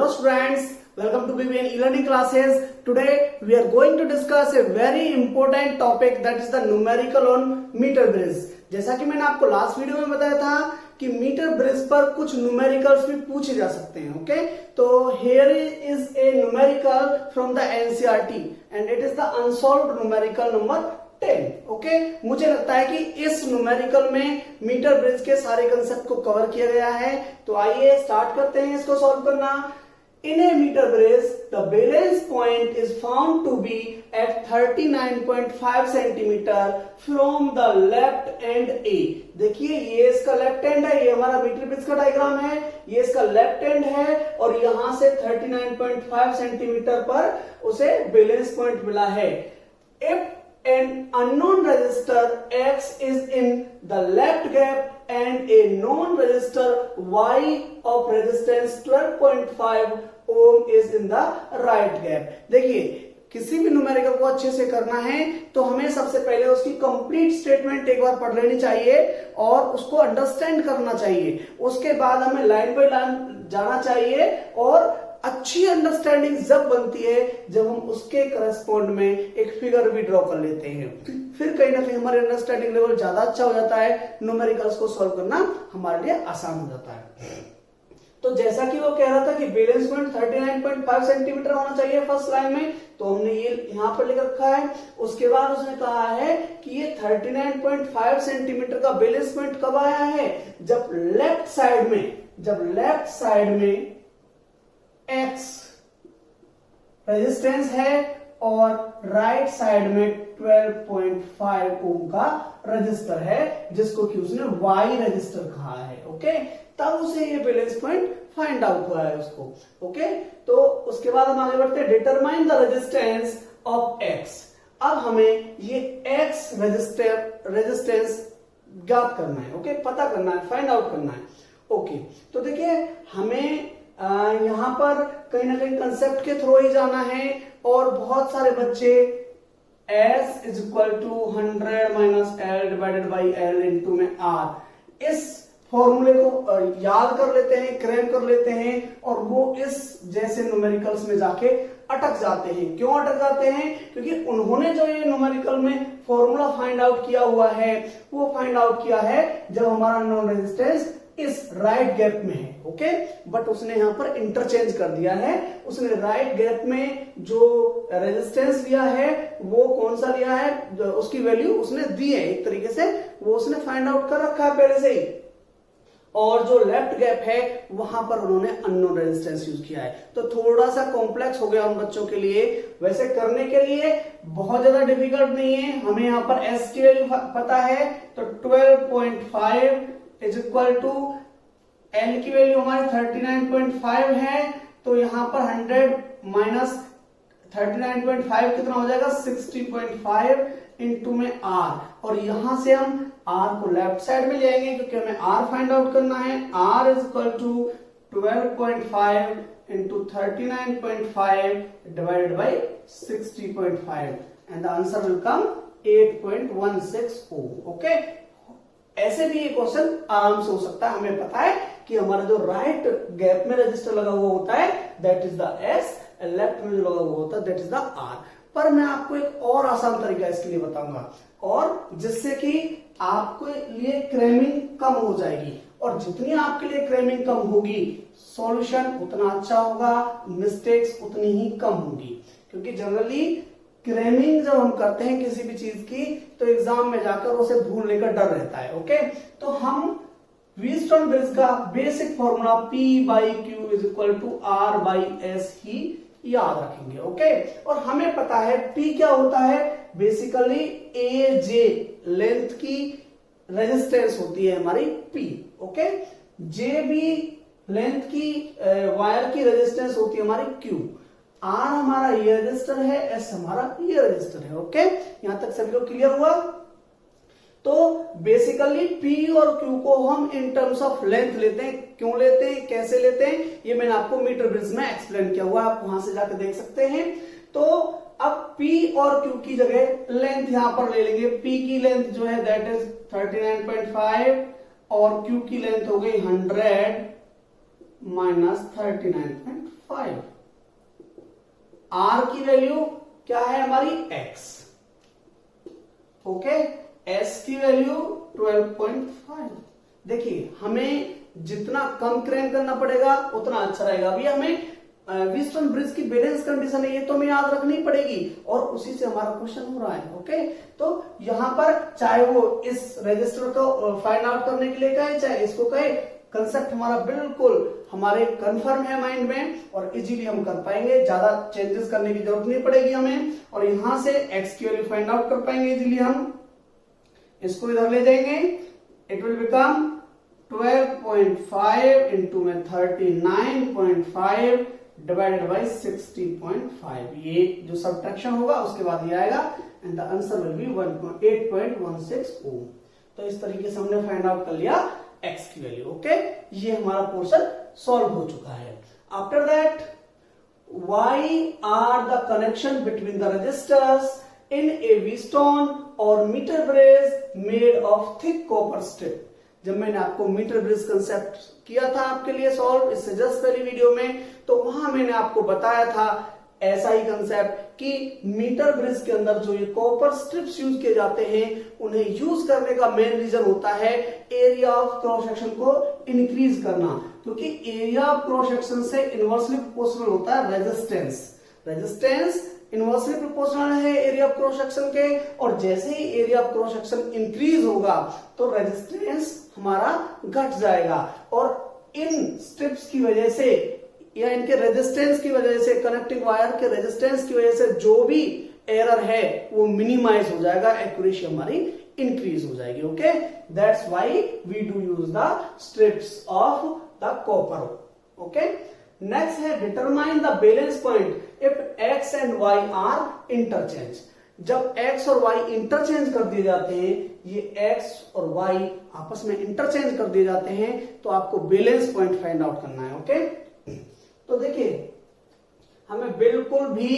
Hello students, welcome to BBN e-learning classes. Today we are going to discuss a very important topic, that is the numerical on meter bridge. जैसा कि मैंने आपको last video में बताया था कि metre bridge पर कुछ न्यूमेरिकल्स भी पूछे जा सकते हैं. ओके, तो here is a numerical from the NCERT and it is the unsolved numerical number 10. Okay, मुझे लगता है कि इस न्यूमेरिकल में मीटर ब्रिज के सारे कंसेप्ट को कवर किया गया है. तो आइए स्टार्ट करते हैं इसको सॉल्व करना. In a meter bridge, the balance point is found to be at 39.5 centimeter from the left end A. देखिए ये इसका लेफ्ट एंड है, ये हमारा मीटर ब्रिज का डायग्राम है, ये इसका लेफ्ट एंड है और यहां से 39.5 सेंटीमीटर पर उसे बैलेंस पॉइंट मिला है. If an unknown resistor X is in the left gap and a known resistor Y of resistance 12.5 ohm is in the right gap. देखिए किसी भी न्यूमेरिकल को अच्छे से करना है तो हमें सबसे पहले उसकी कंप्लीट स्टेटमेंट एक बार पढ़ लेनी चाहिए और उसको अंडरस्टैंड करना चाहिए. उसके बाद हमें लाइन बाय लाइन जाना चाहिए और अच्छी अंडरस्टैंडिंग जब बनती है जब हम उसके करस्पॉन्ड में एक फिगर भी ड्रॉ कर लेते हैं. फिर कहीं ना कहीं हमारे अंडरस्टैंडिंग लेवल ज्यादा अच्छा हो जाता है, न्यूमेरिकल्स को सॉल्व करना हमारे लिए आसान हो जाता है. तो जैसा कि वो कह रहा था कि बैलेंस पॉइंट 39.5 सेंटीमीटर होना चाहिए फर्स्ट लाइन में, तो हमने ये यहां पर लिख रखा है. उसके बाद उसने कहा है कि ये 39.5 सेंटीमीटर का बैलेंस पॉइंट कब आया है, जब लेफ्ट साइड में X रेजिस्टेंस है और राइट साइड में 12.5 ओम का रजिस्टर है जिसको कि उसने Y रजिस्टर कहा है. ओके, तब उसे ये बैलेंस पॉइंट फाइंड आउट हुआ है उसको. ओके, तो उसके बाद हम आगे बढ़ते हैं. Determine the resistance of X. अब हमें ये X रेजिस्टेंस ज्ञात करना है. ओके, पता करना है, फाइंड आउट करना है. ओके, तो देखिए हमें यहां पर कहीं ना कहीं कंसेप्ट के थ्रू ही जाना है और बहुत सारे बच्चे S is equal to 100 minus L divided by L into में R इस फॉर्मूले को याद कर लेते हैं, क्रैम कर लेते हैं और वो इस जैसे न्यूमेरिकल्स में जाके अटक जाते हैं. क्यों अटक जाते हैं? क्योंकि उन्होंने जो ये न्यूमेरिकल में फॉर्मूला फाइंड आउट किया हुआ है वो फाइंड आउट किया है जब हमारा नॉन रेजिस्टेंस इस राइट गैप में है. ओके, बट उसने यहां पर इंटरचेंज कर दिया है. उसने राइट गैप में जो रेजिस्टेंस लिया है वो कौन सा लिया है, उसकी वैल्यू उसने दी है एक तरीके से, वो उसने फाइंड आउट कर रखा है पहले से ही. और जो लेफ्ट गैप है वहां पर उन्होंने अननोन रेजिस्टेंस यूज किया है. तो थोड़ा सा कॉम्प्लेक्स हो गया उन बच्चों के लिए. वैसे करने के लिए बहुत ज्यादा डिफिकल्ट नहीं है. हमें यहां पर एस की वैल्यू पता है तो 12.5 इज इक्वल टू एल की वैल्यू हमारी 39.5 है. तो यहां पर 100 माइनस 39.5 कितना हो जाएगा 60.5 इंटू में R. और यहां से हम R को लेफ्ट साइड में ले आएंगे क्योंकि हमें R फाइंड आउट करना है. R is equal to 12.5 into 39.5 divided by 60.5 and the answer will come 8.16 ohm. Okay, ऐसे भी ये क्वेश्चन आराम से हो सकता है. हमें पता है कि हमारा जो राइट गैप में रजिस्टर लगा हुआ होता है that is the S, left में जो लगा हुआ होता है दैट इज द R. पर मैं आपको एक और आसान तरीका इसके लिए बताऊंगा और जिससे कि आपके लिए क्रैमिंग कम हो जाएगी. और जितनी आपके लिए क्रैमिंग कम होगी सॉल्यूशन उतना अच्छा होगा, मिस्टेक्स उतनी ही कम होगी. क्योंकि जनरली क्रैमिंग जब हम करते हैं किसी भी चीज की तो एग्जाम में जाकर उसे भूलने का डर रहता है. ओके, तो हम व्हीटस्टोन ब्रिज का basic formula P by Q is equal to R by S ही याद रखेंगे. ओके, और हमें पता है P क्या होता है, बेसिकली AJ लेंथ की रेजिस्टेंस होती है हमारी P. ओके, J भी लेंथ की वायर की रेजिस्टेंस होती है हमारी Q. R हमारा ये रजिस्टर है, S हमारा ये रजिस्टर है. ओके, यहां तक सभी लोग क्लियर हुआ. तो बेसिकली P और Q को हम इन टर्म्स ऑफ लेंथ लेते हैं. क्यों लेते हैं, कैसे लेते हैं, ये मैंने आपको मीटर ब्रिज में एक्सप्लेन किया हुआ, आप वहां से जाकर देख सकते हैं. तो अब P और Q की जगह लेंथ यहां पर ले लेंगे. P की लेंथ जो है दैट इज 39.5 और Q की लेंथ हो गई 100 माइनस 39.5. 12.5। आर की वैल्यू क्या है हमारी x, ओके। एस की वैल्यू 12.5। देखिए हमें जितना कम क्रैंक करना पड़ेगा उतना अच्छा रहेगा। अभी हमें व्हीटस्टोन ब्रिज की बैलेंस कंडीशन है, ये तो हमें याद रखनी पड़ेगी और उसी से हमारा क्वेश्चन हो रहा है, ओके। तो यहां पर चाहे वो इस रजिस्टर को फाइंड आउट करने के लिए कहे चाहे इसको कहे, कंसेप्ट हमारा बिल्कुल हमारे कंफर्म है माइंड में और इजीली हम कर पाएंगे, ज्यादा चेंजेस करने की जरूरत नहीं पड़ेगी हमें। और यहां से एक्स की वैल्यू फाइंड आउट कर पाएंगे इजीली। हम इसको इधर ले जाएंगे, इट विल बिकम 12.5 इंटू में 39.5 डिवाइडेड बाई 60.5। ये जो सब्ट्रैक्शन होगा उसके बाद ये आएगा and the answer will B 8.16 ओम। तो इस तरीके से हमने फाइंड आउट कर लिया एक्स की वैल्यू, ओके। ये हमारा पोर्शन सॉल्व हो चुका है। After that why are the connection between the resistors in a Wheatstone or meter bridge made of thick copper strip। जब मैंने आपको मीटर ब्रिज कंसेप्ट किया था आपके लिए सॉल्व इससे जस्ट पहली वीडियो में, तो वहां मैंने आपको बताया था ऐसा ही कंसेप्ट कि मीटर ब्रिज के अंदर जो ये कॉपर स्ट्रिप्स यूज किए जाते हैं उन्हें यूज करने का मेन रीजन होता है एरिया ऑफ क्रॉस सेक्शन को इंक्रीज करना, क्योंकि एरिया ऑफ क्रॉस सेक्शन से इनवर्सली प्रोपोर्शनल होता है रेजिस्टेंस। रेजिस्टेंस इनवर्सली प्रोपोर्शनल है एरिया ऑफ क्रॉस सेक्शन के, और जैसे ही area of cross section increase होगा तो रेजिस्टेंस हमारा घट जाएगा। और इन स्ट्रिप्स की वजह से या इनके रेजिस्टेंस की वजह से, कनेक्टिंग वायर के रेजिस्टेंस की वजह से जो भी एरर है वो मिनिमाइज हो जाएगा, एक्यूरेसी हमारी इंक्रीज हो जाएगी, okay. That's why we do use the strips of the copper, okay. Next है determine the balance point if X and Y are interchange. जब x और y इंटरचेंज कर दिए जाते हैं, ये x और y आपस में इंटरचेंज कर दिए जाते हैं, तो आपको बैलेंस पॉइंट फाइंड आउट करना है, ओके। तो देखिए हमें बिल्कुल भी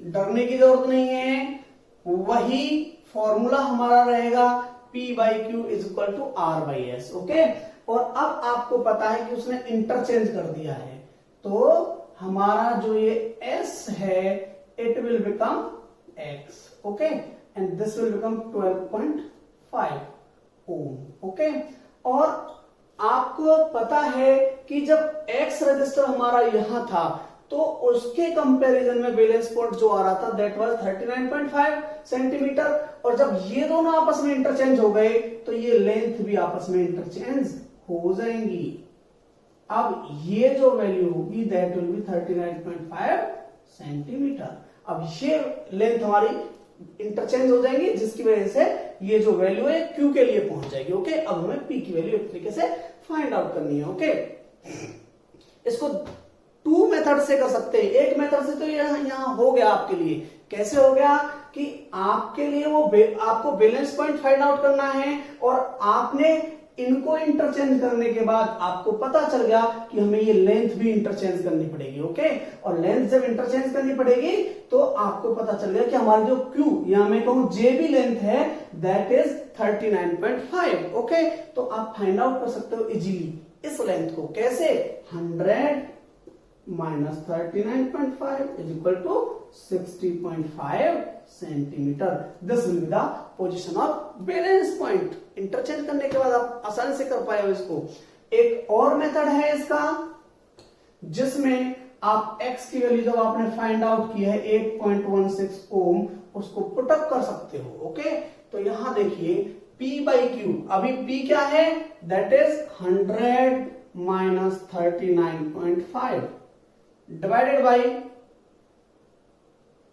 डरने की जरूरत नहीं है, वही फॉर्मूला हमारा रहेगा P by Q is equal to R by S, okay. और अब आपको पता है कि उसने इंटरचेंज कर दिया है, तो हमारा जो ये S है it will become X, okay, and this will become 12.5 ohm, okay. और आपको पता है कि जब X रजिस्टर हमारा यहां था तो उसके कंपैरिजन में बैलेंस पॉइंट जो आ रहा था दैट वाज 39.5 सेंटीमीटर, और जब ये दोनों आपस में इंटरचेंज हो गए तो ये लेंथ भी आपस में इंटरचेंज हो जाएंगी। अब ये जो वैल्यू होगी दैट विल बी 39.5 सेंटीमीटर। अब ये लेंथ हमारी इंटरचेंज हो जाएंगी, जिसकी वजह से ये जो वैल्यू है Q के लिए पहुंच जाएगी, ओके। अब हमें P की वैल्यू एक तरीके से फाइंड आउट करनी है, ओके। इसको 2 मेथड से कर सकते हैं। एक मेथड से तो यहां हो गया आपके लिए, कैसे हो गया कि आपके लिए वो आपको बैलेंस पॉइंट फाइंड आउट करना है और आपने इनको इंटरचेंज करने के बाद आपको पता चल गया कि हमें ये लेंथ भी इंटरचेंज करनी पड़ेगी, ओके। और लेंथ जब इंटरचेंज करनी पड़ेगी तो आपको पता चल गया कि हमारी जो Q या मैं कहूं J भी लेंथ है दैट इज 39.5, ओके। तो आप फाइंड आउट कर सकते हो इजीली इस लेंथ को, कैसे? 100 minus 39.5 is equal to 60.5 centimetre. This will be the position of balance point. Interchange करने के बाद आप आसानी से कर पाए हो इसको। एक और मेथड है इसका जिसमें आप x की वैल्यू जब आपने फाइंड आउट की है 8.16 ओम, उसको पुट अप कर सकते हो, ओके। तो यहां देखिए P बाई क्यू, अभी P क्या है that is 100 minus 39.5 divided by,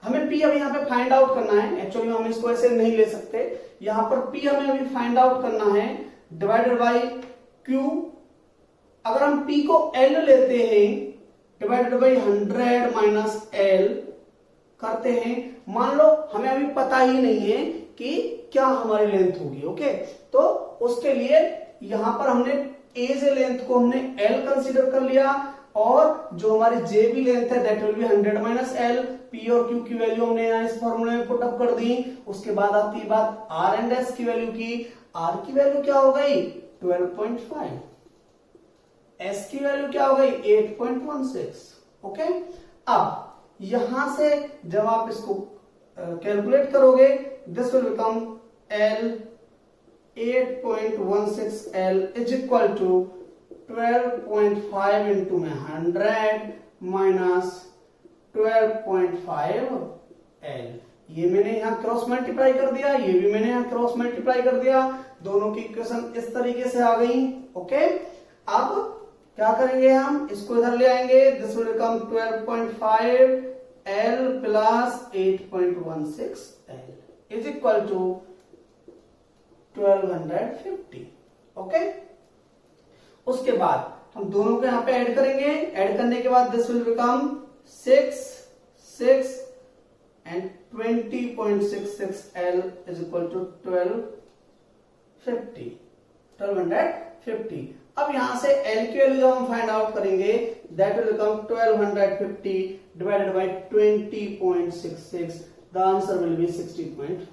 हमें P अभी यहां पे फाइंड आउट करना है। एक्चुअली हम इसको ऐसे नहीं ले सकते, यहां पर P हमें अभी फाइंड आउट करना है डिवाइडेड बाई Q। अगर हम P को L लेते हैं डिवाइडेड बाई 100 माइनस L करते हैं, मान लो हमें अभी पता ही नहीं है कि क्या हमारी लेंथ होगी, ओके। तो उसके लिए यहां पर हमने A से लेंथ को हमने L कंसीडर कर लिया और जो हमारी J भी लेंथ है that will B 100 minus L। P और Q की वैल्यू हमने यहां इस फॉर्मूले में पुट अप कर दी। उसके बाद आती है बात R एंड S की वैल्यू की। R की वैल्यू क्या हो गई 12.5, S की वैल्यू क्या हो गई 8.16, ओके, अब यहां से जब आप इसको कैलकुलेट करोगे, this will become L 8.16 L is equal to 12.5 into में 100 माइनस 12.5 L। ये मैंने यहां क्रॉस मल्टीप्लाई कर दिया, ये भी मैंने यहां क्रॉस मल्टीप्लाई कर दिया, दोनों की इक्वेशन इस तरीके से आ गई। ओके, अब क्या करेंगे, हम इसको इधर ले आएंगे, this will become 12.5 L plus 8.16 L is equal to 1250। Okay, उसके बाद हम दोनों को यहां पे ऐड करेंगे, ऐड करने के बाद this will become 6 and 20.66 L is equal to 1250। अब यहां से L की वैल्यू जब हम फाइंड आउट करेंगे, that will become 1250 divided by 20.66, the answer will be 60.5।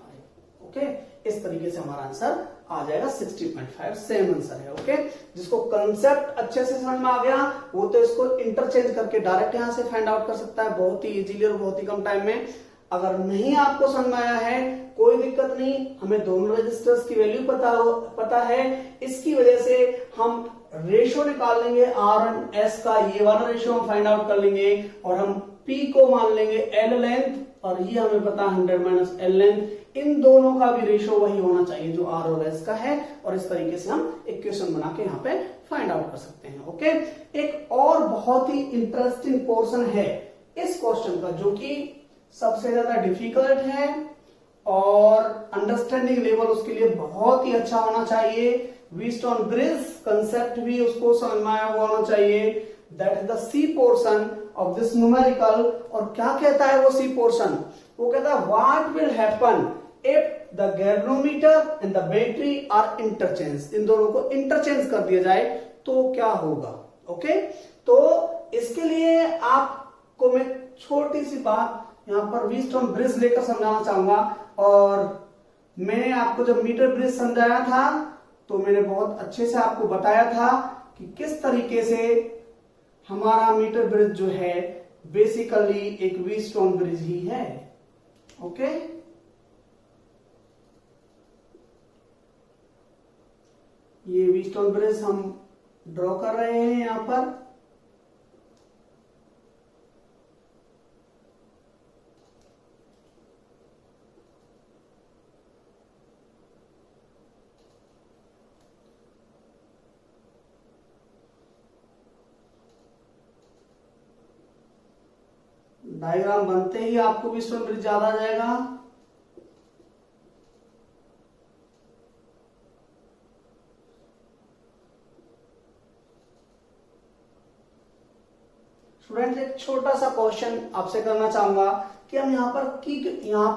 Okay, इस तरीके से हमारा आंसर आ जाएगा 60.5, सेम आंसर है। ओके, जिसको कंसेप्ट अच्छे से समझ में आ गया वो तो इसको इंटरचेंज करके डायरेक्ट यहां से फाइंड आउट कर सकता है बहुत ही इजीली और बहुत ही कम टाइम में। अगर नहीं आपको समझ में आया है कोई दिक्कत नहीं, हमें दोनों रजिस्टर्स की वैल्यू पता है, इसकी वजह से हम रेशो निकाल लेंगे आर एंड एस का, ये वाला रेशो हम फाइंड आउट कर लेंगे और हम पी को मान लेंगे एल लेंथ, और ये हमें पता 100 माइनस एल लेंथ। इन दोनों का भी रेशो वही होना चाहिए जो आर और एस का है, और इस तरीके से हम इक्वेशन बना के यहाँ पे फाइंड आउट कर सकते हैं। ओके, एक और बहुत ही इंटरेस्टिंग पोर्शन है इस क्वेश्चन का जो कि सबसे ज्यादा डिफिकल्ट है और अंडरस्टैंडिंग लेवल उसके लिए बहुत ही अच्छा होना चाहिए। व्हीटस्टोन ब्रिज कंसेप्ट भी उसको समझ में आया हुआ होना चाहिए। That is the C portion of this numerical. और क्या कहता है वो सी पोर्शन, वो कहता है what will happen if the galvanometer and the battery are interchange, इन दोनों को इंटरचेंज कर दिया जाए तो क्या होगा। ओके, तो इसके लिए आपको मैं छोटी सी बात यहां पर व्हीटस्टोन ब्रिज लेकर समझाना चाहूंगा। और मैंने आपको जब मीटर ब्रिज समझाया था तो मैंने बहुत अच्छे से आपको बताया था कि किस तरीके से हमारा मीटर ब्रिज जो है बेसिकली एक व्हीटस्टोन ब्रिज ही है। ओके, ये व्हीटस्टोन ब्रिज हम ड्रॉ कर रहे हैं यहां पर। डायग्राम बनते ही आपको भी व्हीटस्टोन ब्रिज याद आ जाएगा। स्टूडेंट, एक छोटा सा क्वेश्चन आपसे करना चाहूंगा कि हम यहाँ पर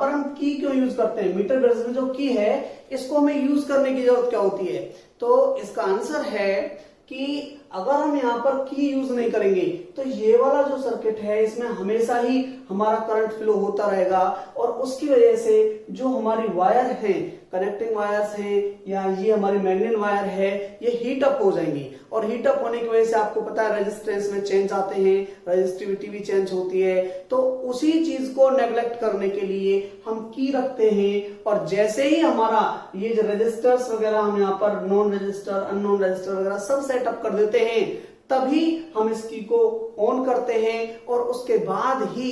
हम की क्यों यूज करते हैं। मीटर ब्रिज में जो की है इसको हमें यूज करने की जरूरत क्या होती है। तो इसका आंसर है कि अगर हम यहाँ पर की यूज नहीं करेंगे तो ये वाला जो सर्किट है इसमें हमेशा ही हमारा करंट फ्लो होता रहेगा, और उसकी वजह से जो हमारी वायर है, कनेक्टिंग वायर्स हैं या ये हमारी मैग्नेट वायर है, ये हीट अप हो जाएंगी। और हीट अप होने की वजह से आपको पता है रेजिस्टेंस में चेंज आते हैं, रेजिस्टिविटी भी चेंज होती है। तो उसी चीज को नेग्लेक्ट करने के लिए हम की रखते हैं, और जैसे ही हमारा ये जो रेजिस्टर्स वगैरह हम यहाँ पर नॉन रजिस्टर, अननोन रजिस्टर वगैरह सब सेटअप कर देते हैं, तभी हम इस की को ऑन करते हैं और उसके बाद ही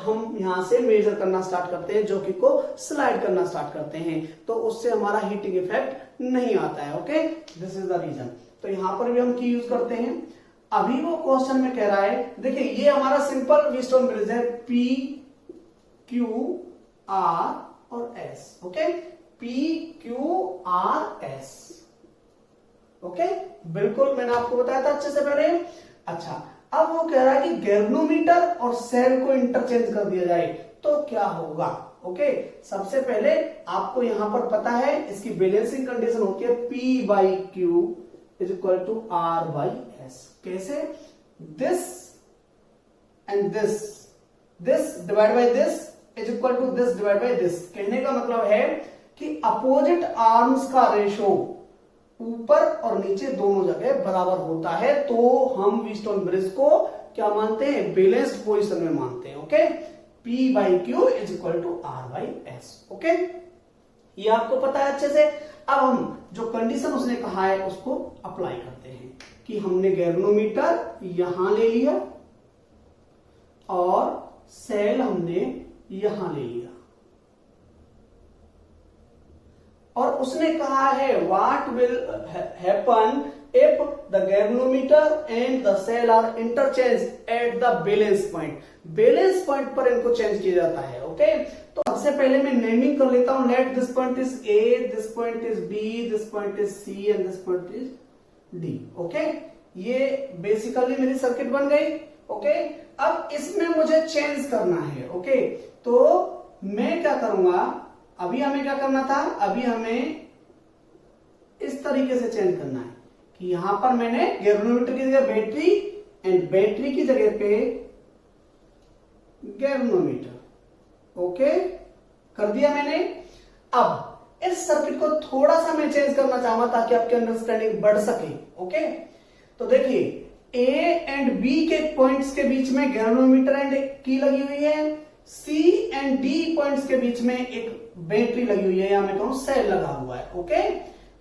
हम यहां से मेजर करना स्टार्ट करते हैं, जो की को स्लाइड करना स्टार्ट करते हैं। तो उससे हमारा हीटिंग इफेक्ट नहीं आता है। Okay, this is the reason. तो यहां पर भी हम की यूज करते हैं। अभी वो क्वेश्चन में कह रहा है, देखिए ये हमारा सिंपल व्हीटस्टोन ब्रिज है, P Q R और S। Okay, P Q R S। Okay, बिल्कुल मैंने आपको बताया था अच्छे से पहले। अच्छा, अब वो कह रहा है कि गैल्वेनोमीटर और सेल को इंटरचेंज कर दिया जाए तो क्या होगा। ओके, सबसे पहले आपको यहां पर पता है इसकी बैलेंसिंग कंडीशन होती है P by Q is equal to R by S। कैसे, this and this divide by this is equal to this divide by this. कहने का मतलब है कि अपोजिट आर्म्स का रेशो ऊपर और नीचे दोनों जगह बराबर होता है तो हम व्हीटस्टोन ब्रिज को क्या मानते हैं, बैलेंस्ड पोजीशन में मानते हैं। Okay, P by Q is equal to R by S। Okay, ये आपको पता है अच्छे से। अब हम जो कंडीशन उसने कहा है उसको अप्लाई करते हैं कि हमने गैल्वेनोमीटर यहां ले लिया और सेल हमने यहां ले लिया, और उसने कहा है what will happen if the galvanometer and the cell are interchange at the balance point. Balance point पर इनको चेंज किया जाता है। ओके, तो सबसे पहले मैं नेमिंग कर लेता हूं। Let this point is A, this point is B, this point is C and this point is D. Okay, ये बेसिकली मेरी सर्किट बन गई। ओके, अब इसमें मुझे चेंज करना है। ओके, तो मैं क्या करूंगा, अभी हमें क्या करना था, अभी हमें इस तरीके से चेंज करना है कि यहां पर मैंने गैल्वेनोमीटर की जगह बैटरी एंड बैटरी की जगह पे गैल्वेनोमीटर। ओके, कर दिया मैंने। अब इस सर्किट को थोड़ा सा मैं चेंज करना चाहूंगा ताकि आपकी अंडरस्टैंडिंग बढ़ सके। ओके, तो देखिए ए एंड बी के पॉइंट्स के बीच में गैल्वेनोमीटर एंड एक की लगी हुई है, सी एंड डी पॉइंट्स के बीच में एक बैटरी लगी हुई है, या मैं कहूं सेल लगा हुआ है। ओके,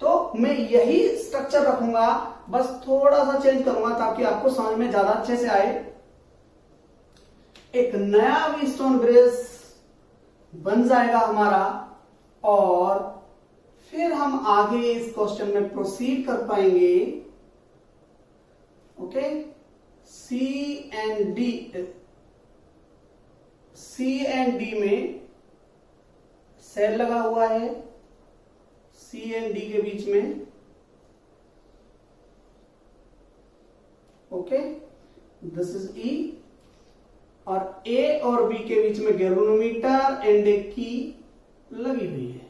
तो मैं यही स्ट्रक्चर रखूंगा, बस थोड़ा सा चेंज करूंगा ताकि आपको समझ में ज्यादा अच्छे से आए। एक नया व्हीटस्टोन ब्रिज बन जाएगा हमारा, और फिर हम आगे इस क्वेश्चन में प्रोसीड कर पाएंगे। ओके, सी एंड डी में सेल लगा हुआ है, सी एंड डी के बीच में। ओके, दिस इज ई, और ए और बी के बीच में गैल्वेनोमीटर एंड एक की लगी हुई है।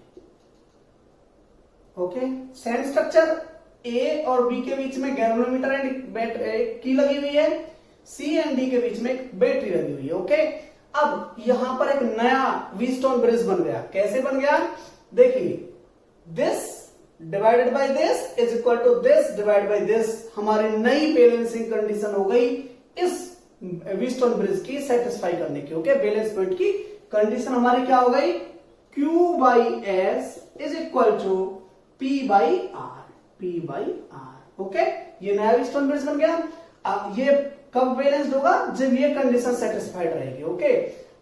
ओके, सेम स्ट्रक्चर, ए और बी के बीच में गैल्वेनोमीटर एंड एक की लगी हुई है, सी एंड डी के बीच में एक बैटरी लगी हुई है। ओके, अब यहां पर एक नया व्हीटस्टोन ब्रिज बन गया। कैसे बन गया, देखिए, this divided by this is equal to this divide by this. हमारी नई बैलेंसिंग कंडीशन हो गई इस व्हीटस्टोन ब्रिज की सेटिस्फाई करने की। ओके, बैलेंस पॉइंट की कंडीशन हमारी क्या हो गई, Q by S is equal to P by R, P by R. Okay, ये नया व्हीटस्टोन ब्रिज बन गया। अब ये कब बैलेंस्ड होगा, जब ये कंडीशन सेटिस्फाइड रहेगी। ओके,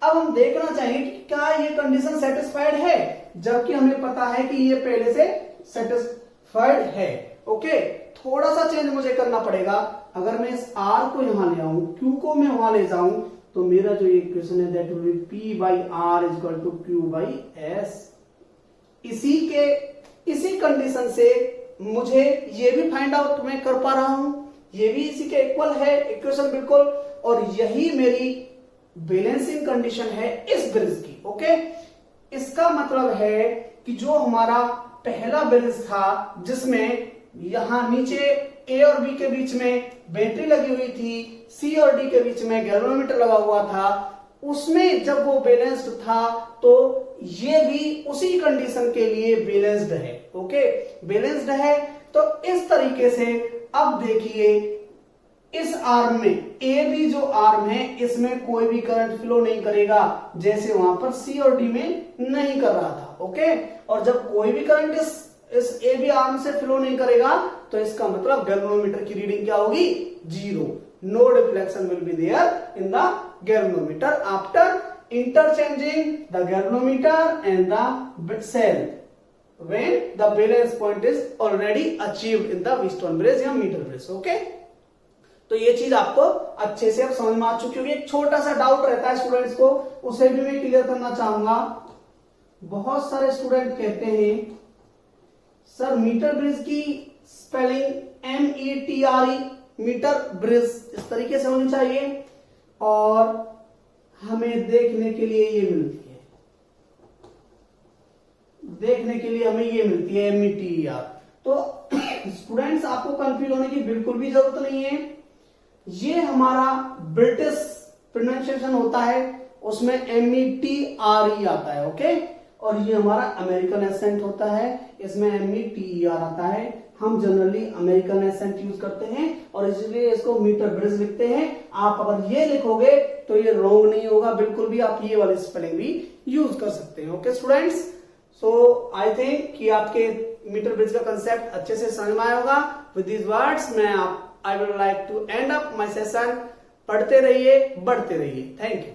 अब हम देखना चाहिए कि क्या ये कंडीशन सेटिस्फाइड है, जबकि हमें पता है कि ये पहले से सेटिस्फाइड है। ओके, थोड़ा सा चेंज मुझे करना पड़ेगा। अगर मैं इस R को यहां ले आऊं, Q को मैं वहां ले जाऊं, तो मेरा जो इक्वेशन है that will be P by R is equal to Q by S. इसी कंडीशन से मुझे ये भी फाइंड आउट मैं कर पा रहा हूं, ये भी इसी के इक्वल है इक्वेशन बिल्कुल, और यही मेरी बैलेंसिंग कंडीशन है इस ब्रिज की। ओके, इसका मतलब है कि जो हमारा पहला ब्रिज था जिसमें यहां नीचे ए और बी के बीच में बैटरी लगी हुई थी, सी और डी के बीच में गैल्वेनोमीटर लगा हुआ था, उसमें जब वो बैलेंस्ड था तो ये भी उसी कंडीशन के लिए बैलेंस्ड है। ओके, बैलेंस्ड है। तो इस तरीके से अब देखिए इस आर्म में, ए बी जो आर्म है इसमें कोई भी करंट फ्लो नहीं करेगा, जैसे वहां पर सी और डी में नहीं कर रहा था। ओके, और जब कोई भी करंट इस ए बी आर्म से फ्लो नहीं करेगा तो इसका मतलब गैल्वेनोमीटर की रीडिंग क्या होगी, 0। No reflection will be there in the galvanometer after interchanging the galvanometer and the cell when the balance point is already achieved in the Wheatstone bridge या मीटर ब्रिज। ओके, तो ये चीज आपको अच्छे से अब समझ में आ चुकी होगी। एक छोटा सा डाउट रहता है स्टूडेंट्स को, उसे भी मैं क्लियर करना चाहूंगा। बहुत सारे स्टूडेंट कहते हैं सर मीटर ब्रिज की स्पेलिंग METRE, मीटर ब्रिज इस तरीके से होनी चाहिए, और हमें देखने के लिए ये मिलती है, देखने के लिए हमें ये मिलती है METER। तो स्टूडेंट्स आपको कंफ्यूज होने की बिल्कुल भी जरूरत नहीं है। ये हमारा ब्रिटिश प्रोनाउंसिएशन होता है, उसमें METRE आता है। ओके, और ये हमारा अमेरिकन एसेंट होता है, इसमें METER आता है। हम जनरली अमेरिकन एसेंट यूज करते हैं और इसलिए इसको मीटर ब्रिज लिखते हैं। आप अगर ये लिखोगे तो ये रॉन्ग नहीं होगा बिल्कुल भी, आप ये वाली स्पेलिंग भी यूज कर सकते हैं। Okay students, so I think कि आपके मीटर ब्रिज का कंसेप्ट अच्छे से समझ में आया होगा। With these words I will like to end up my session. पढ़ते रहिए, बढ़ते रहिए। Thank you.